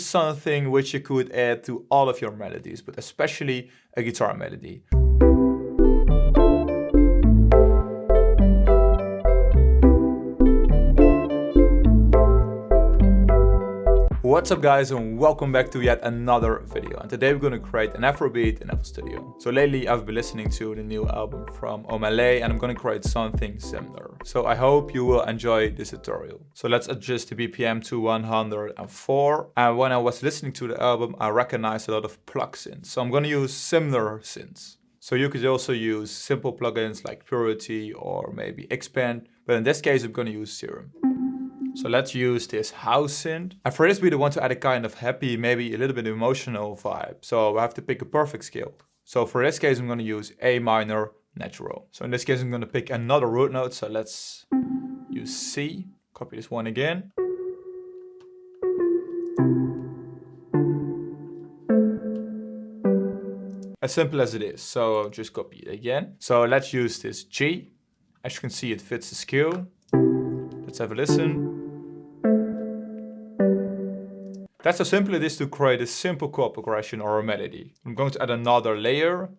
is something which you could add to all of your melodies, but especially a guitar melody. What's up guys, and welcome back to yet another video. And today we're going to create an Afrobeat in FL Studio. So lately I've been listening to the new album from Omay Lay and I'm going to create something similar. So I hope you will enjoy this tutorial. So let's adjust the BPM to 104. And when I was listening to the album, I recognized a lot of Pluck synths. So I'm going to use similar synths. So you could also use simple plugins like Purity or maybe Expand. But in this case, I'm going to use Serum. So let's use this house synth. And for this we want to add a kind of happy, maybe a little bit emotional vibe. So I have to pick a perfect scale. So for this case I'm going to use A minor natural. So in this case I'm going to pick another root note. So let's use C. Copy this one again. As simple as it is. So just copy it again. So let's use this G. As you can see, it fits the scale. Let's have a listen. That's how simple it is to create a simple chord progression or a melody. I'm going to add another layer.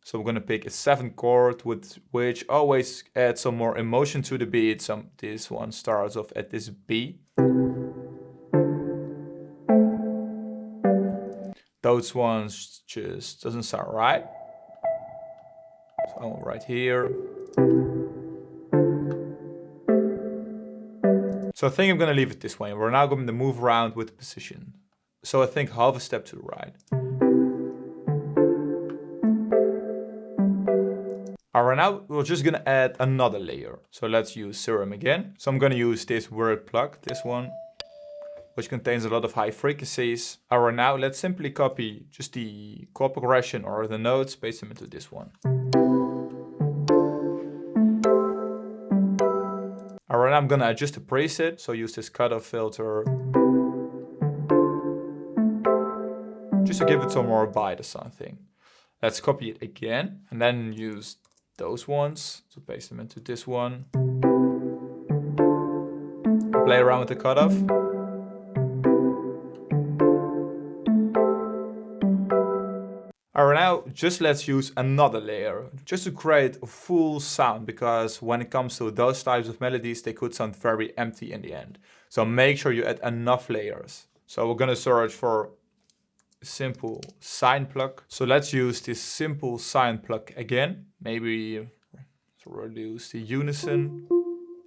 So we're going to pick a 7th chord with which always adds some more emotion to the beat. This one starts off at this B. Those ones just doesn't sound right. So right here. So I think I'm going to leave it this way. We're now going to move around with the position. So I think half a step to the right. Alright, now we're just going to add another layer. So let's use Serum again. So I'm going to use this word Pluck, this one, which contains a lot of high frequencies. Alright, now let's simply copy just the chord progression or the notes, paste them into this one. Alright, I'm gonna adjust the preset, so use this cutoff filter. Just to give it some more bite or something. Let's copy it again, and then use those ones. So paste them into this one. Play around with the cutoff. Alright, now just let's use another layer, just to create a full sound, because when it comes to those types of melodies, they could sound very empty in the end. So make sure you add enough layers. So we're gonna search for a simple sine pluck. So let's use this simple sine pluck again. Maybe reduce the unison.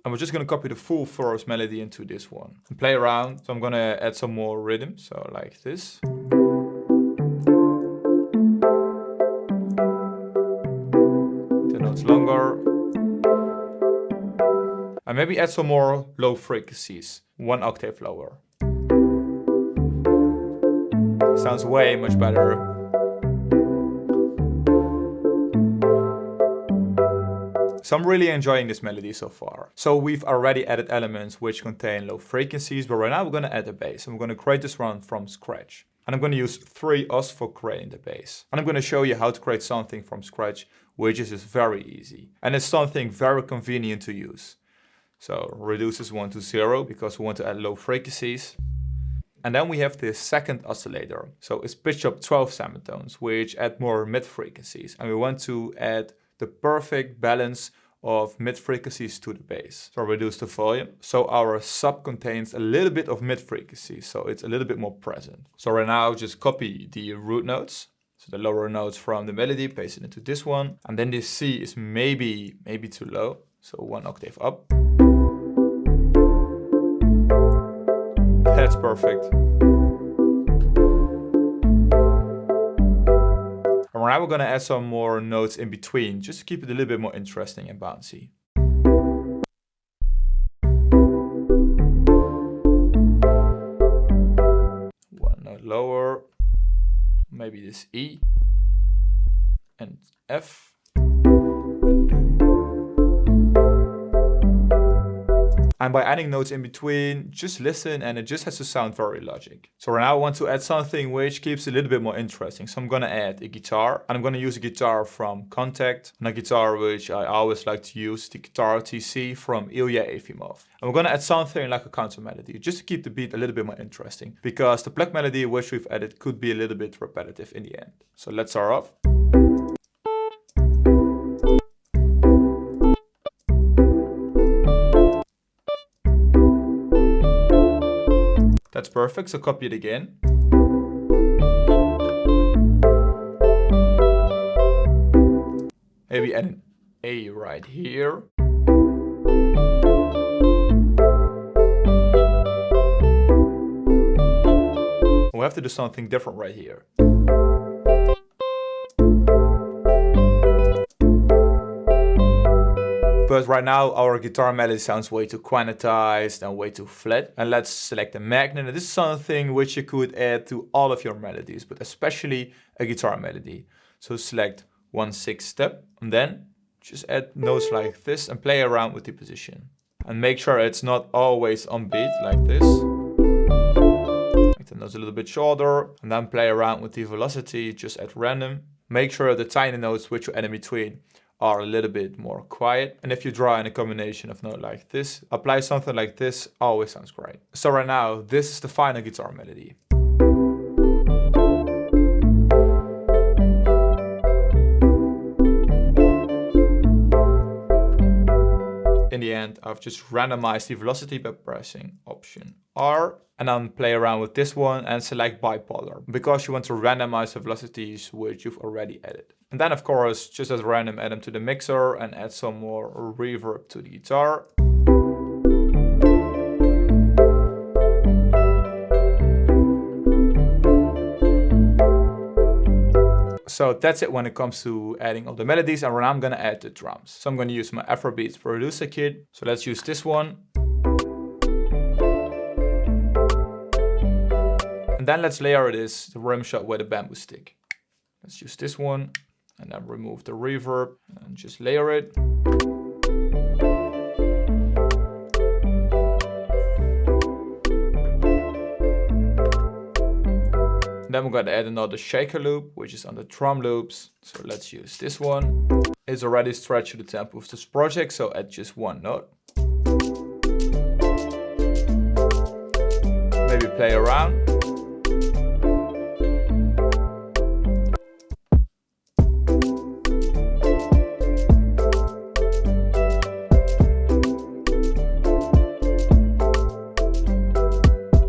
And we're just gonna copy the full first melody into this one and play around. So I'm gonna add some more rhythm, so like this. Longer, and maybe add some more low frequencies, 1 octave lower. Sounds way much better. So I'm really enjoying this melody so far. So we've already added elements which contain low frequencies, but right now we're going to add a bass, and we're going to create this one from scratch. And I'm going to use 3 Os for creating the bass. And I'm going to show you how to create something from scratch, which is just very easy. And it's something very convenient to use. So reduce this one to 0 because we want to add low frequencies. And then we have this second oscillator. So it's pitched up 12 semitones, which add more mid frequencies. And we want to add the perfect balance of mid frequencies to the bass. So reduce the volume. So our sub contains a little bit of mid frequency, so it's a little bit more present. So right now just copy the root notes, so the lower notes from the melody, paste it into this one. And then this C is maybe too low, so 1 octave up. That's perfect. And now we're going to add some more notes in between, just to keep it a little bit more interesting and bouncy. One note lower, maybe this E and F. And by adding notes in between, just listen and it just has to sound very logic. So right now I want to add something which keeps it a little bit more interesting. So I'm gonna add a guitar, and I'm gonna use a guitar from Contact, and a guitar which I always like to use, the Guitar TC from Ilya Efimov. And we're gonna add something like a counter melody, just to keep the beat a little bit more interesting, because the Pluck melody which we've added could be a little bit repetitive in the end. So let's start off. That's perfect, so copy it again. Maybe add an A right here. We have to do something different right here. But right now our guitar melody sounds way too quantized and way too flat. And let's select a magnet. And this is something which you could add to all of your melodies, but especially a guitar melody. So select 1/6 step and then just add notes like this and play around with the position. And make sure it's not always on beat like this. Make the notes a little bit shorter and then play around with the velocity just at random. Make sure the tiny notes which you add in between are a little bit more quiet. And if you draw in a combination of note like this, apply something like this, always sounds great. So right now, this is the final guitar melody. In the end, I've just randomized the velocity by pressing Option R, and then play around with this one and select bipolar, because you want to randomize the velocities which you've already added. And then of course, just as random, add them to the mixer and add some more reverb to the guitar. So that's it when it comes to adding all the melodies, and now I'm gonna add the drums. So I'm gonna use my Afro Beat producer kit. So let's use this one. And then let's layer the rim shot with a bamboo stick. Let's use this one and then remove the reverb and just layer it. Then we're going to add another shaker loop, which is on the drum loops. So let's use this one. It's already stretched to the tempo of this project, so add just one note. Maybe play around.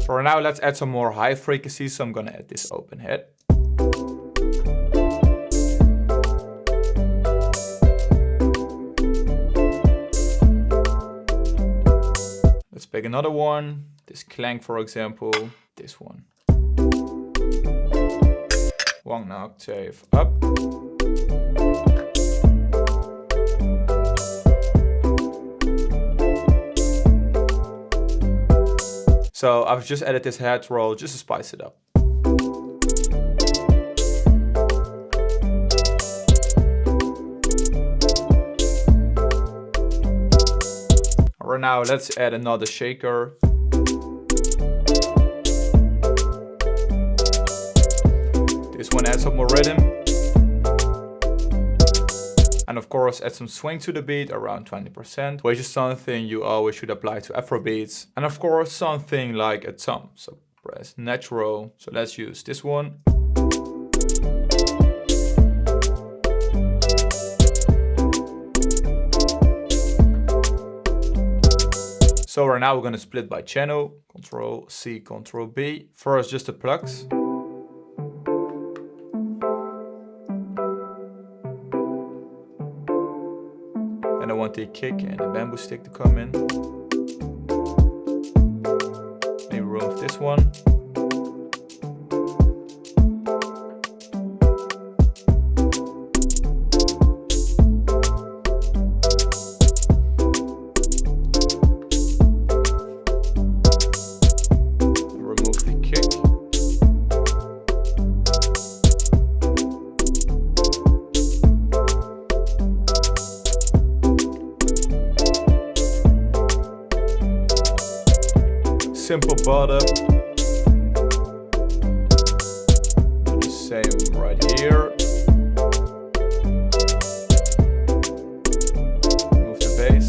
For now, let's add some more high frequencies. So I'm gonna add this open head. Let's pick another one. This clank, for example, this one. 1 octave up. So I've just added this head roll just to spice it up. Right now, let's add another shaker. This one adds some more rhythm. And of course, add some swing to the beat, around 20%, which is something you always should apply to Afro beats. And of course, something like a tom. So press natural. So let's use this one. So right now we're going to split by channel. Control C, Control B. First, just the plucks. And I want the kick and the bamboo stick to come in. Maybe remove this one. Remove the kick. simple bottom. Do the same right here. Move the bass.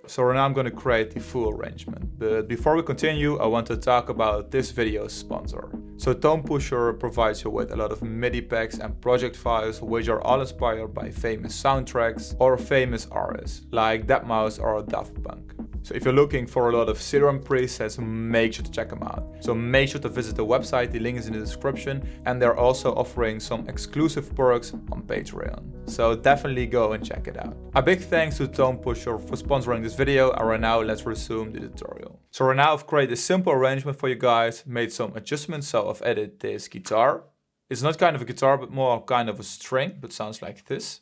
So right now I'm going to create the full arrangement. But before we continue, I want to talk about this video's sponsor. So TonePusher provides you with a lot of MIDI packs and project files which are all inspired by famous soundtracks or famous artists like deadmau5 or Daft Punk. So if you're looking for a lot of Serum presets, make sure to check them out. So make sure to visit the website, the link is in the description, and they're also offering some exclusive perks on Patreon. So definitely go and check it out. A big thanks to TonePusher for sponsoring this video, and right now let's resume the tutorial. So right now I've created a simple arrangement for you guys, made some adjustments, so I've added this guitar. It's not kind of a guitar, but more kind of a string, but sounds like this.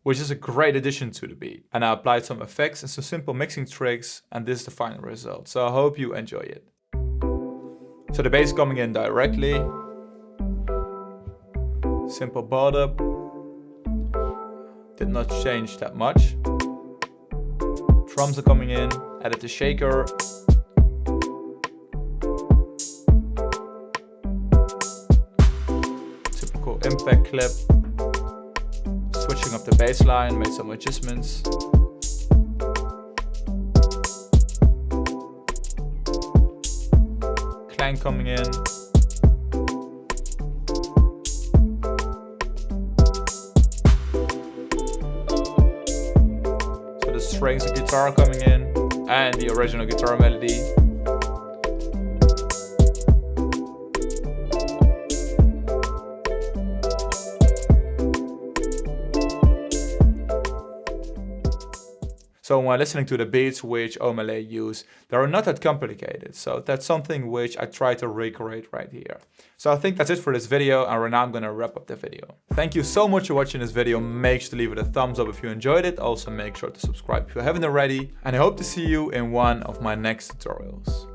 Which is a great addition to the beat. And I applied some effects and some simple mixing tricks, and this is the final result. So I hope you enjoy it. So the bass coming in directly. Simple bottom. Did not change that much. Drums are coming in, added the shaker. Typical impact clip. Switching up the bassline, made some adjustments. Clang coming in. So the strings and guitar coming in, and the original guitar melody. So when listening to the beats which Omay Lay use, they are not that complicated. So that's something which I try to recreate right here. So I think that's it for this video, and right now I'm gonna wrap up the video. Thank you so much for watching this video. Make sure to leave it a thumbs up if you enjoyed it. Also make sure to subscribe if you haven't already. And I hope to see you in one of my next tutorials.